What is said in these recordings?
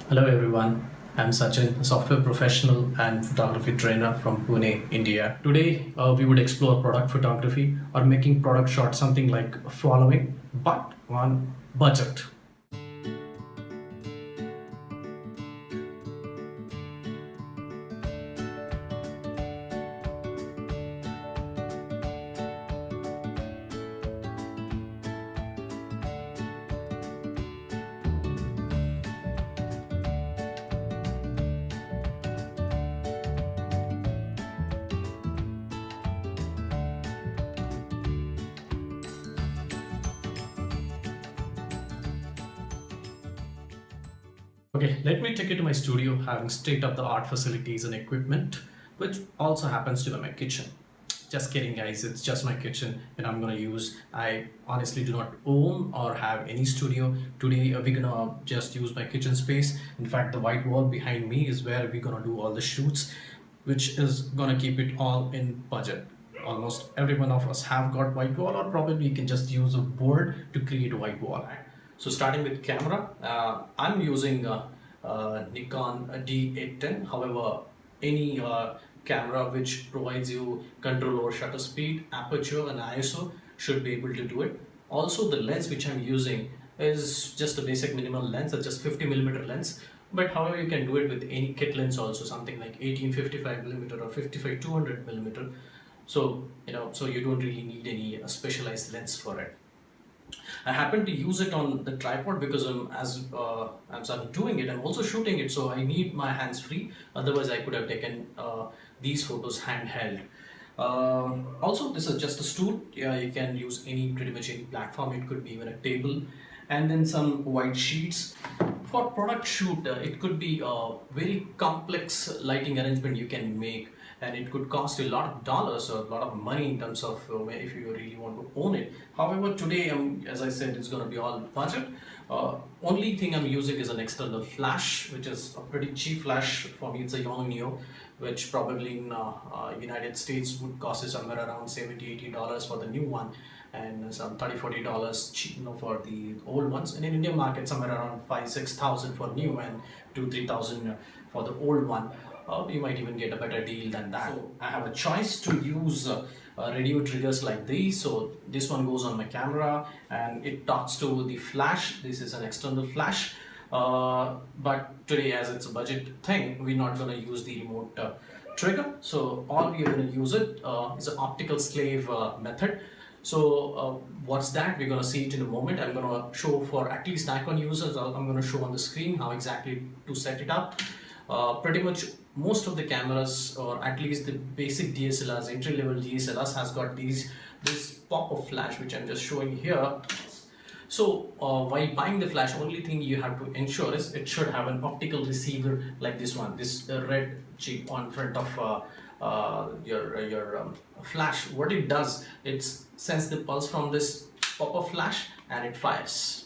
Hello everyone, I'm Sachin, a software professional and photography trainer from Pune, India. Today we would explore product photography or making product shots, something like following, but on budget. Okay, let me take you to my studio having state-of-the-art facilities and equipment, which also happens to be my kitchen. Just kidding, guys, it's just my kitchen and I'm gonna use. I honestly do not own or have any studio. Today we're gonna just use my kitchen space. In fact, the white wall behind me is where we're gonna do all the shoots, which is gonna keep it all in budget. Almost every one of us have got white wall, or probably you can just use a board to create a white wall. So starting with camera, I'm using Nikon D810. However, any camera which provides you control over shutter speed, aperture and ISO should be able to do it. Also, the lens which I'm using is just a basic minimal lens. It's just 50mm lens. But however, you can do it with any kit lens also, something like 1855mm or 55-200mm. So so you don't really need any specialized lens for it. I happen to use it on the tripod because as I'm doing it, I'm also shooting it, so I need my hands free. Otherwise, I could have taken these photos handheld. Also, this is just a stool. Yeah, you can use pretty much any platform. It could be even a table, and then some white sheets. For product shoot, it could be a very complex lighting arrangement you can make, and it could cost you a lot of dollars or a lot of money in terms of if you really want to own it. However, today, as I said, it's going to be all budget. Only thing I'm using is an external flash, which is a pretty cheap flash. For me, it's a Yongnuo, which probably in United States would cost you somewhere around $70-80 for the new one, and some $30-40 cheap, for the old ones. And in Indian market, somewhere around 5-6,000 for new and 2-3,000 for the old one. You might even get a better deal than that. So I have a choice to use radio triggers like these. So this one goes on my camera and it talks to the flash. This is an external flash. But today, as it's a budget thing, we're not going to use the remote trigger. So all we are going to use it is an optical slave method. So what's that? We're going to see it in a moment. I'm going to show for at least Nikon users. I'm going to show on the screen how exactly to set it up. Pretty much most of the cameras, or at least the basic DSLRs, entry-level DSLRs, has got this pop-up flash, which I'm just showing here. So while buying the flash, only thing you have to ensure is it should have an optical receiver like this one, this red chip on front of your flash. What it does, it sends the pulse from this pop-up flash and it fires.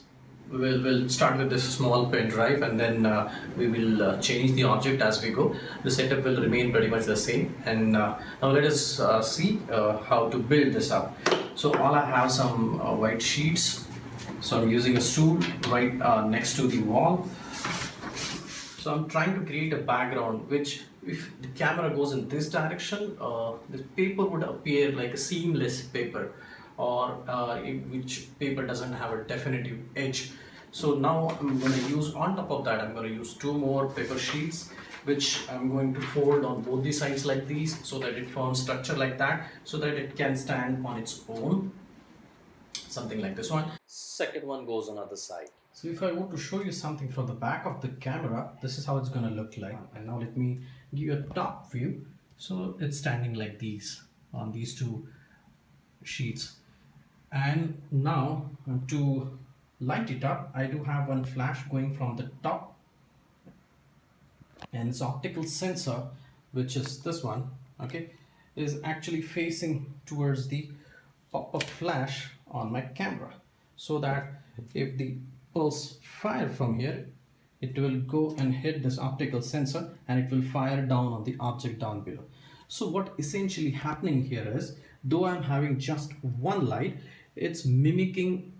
We'll start with this small pen drive, and then we will change the object as we go. The setup will remain pretty much the same, and now let us see how to build this up. So all I have some white sheets. So I'm using a stool right next to the wall. So I'm trying to create a background which, if the camera goes in this direction, the paper would appear like a seamless paper, or which paper doesn't have a definitive edge. So now I'm going to use, on top of that, I'm going to use 2 more paper sheets, which I'm going to fold on both the sides like these, so that it forms structure like that, so that it can stand on its own, something like this one. Second one goes on other side. So if I want to show you something from the back of the camera, this is how it's going to look like. And now let me give you a top view. So it's standing like these on these 2 sheets. And now to light it up, I do have one flash going from the top, and this optical sensor, which is this one, okay, is actually facing towards the pop-up flash on my camera, so that if the pulse fire from here, it will go and hit this optical sensor and it will fire down on the object down below. So what essentially happening here is, though I'm having just one light, it's mimicking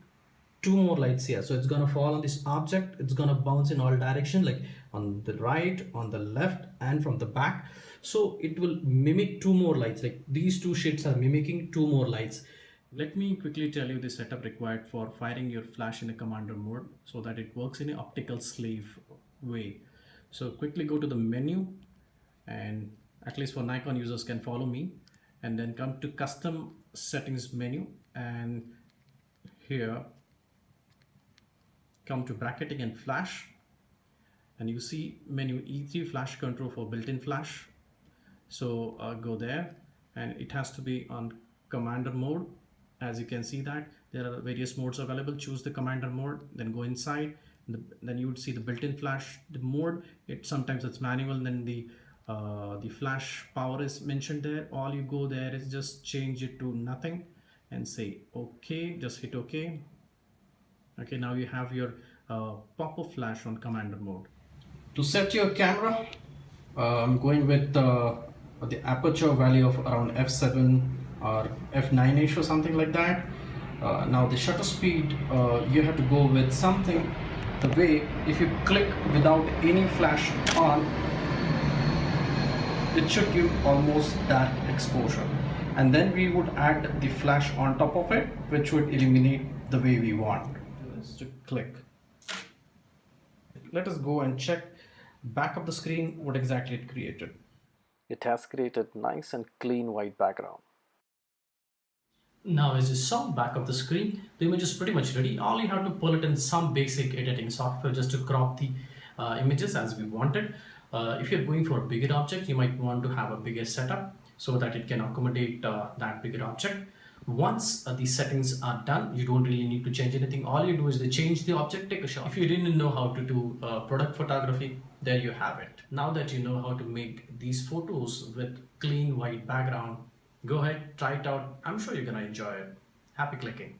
two more lights here, so it's gonna fall on this object, it's gonna bounce in all direction, like on the right, on the left, and from the back. So it will mimic two more lights, like these two shades are mimicking two more lights. Let me quickly tell you the setup required for firing your flash in a commander mode so that it works in an optical slave way. So quickly go to the menu, and at least for Nikon users can follow me, and then come to custom settings menu, and here come to bracketing and flash, and you see menu E3 flash control for built-in flash. So go there, and it has to be on commander mode. As you can see that there are various modes available. Choose the commander mode, then go inside, then you would see the built-in flash, the mode. Sometimes it's manual, and then the flash power is mentioned there. All you go there is just change it to nothing and say okay, just hit okay. Okay, now you have your pop-up flash on commander mode. To set your camera, I'm going with the aperture value of around f7 or f9ish or something like that. Now the shutter speed, you have to go with something the way if you click without any flash on, it should give almost dark exposure, and then we would add the flash on top of it, which would illuminate the way we want. Is to click. Let us go and check back of the screen what exactly it created. It has created nice and clean white background. Now as you saw back of the screen, the image is pretty much ready. All you have to pull it in some basic editing software just to crop the images as we wanted. If you're going for a bigger object, you might want to have a bigger setup so that it can accommodate that bigger object. Once the settings are done, you don't really need to change anything. All you do is they change the object, take a shot. If you didn't know how to do product photography, there you have it. Now that you know how to make these photos with clean white background, go ahead, try it out. I'm sure you're gonna enjoy it. Happy clicking.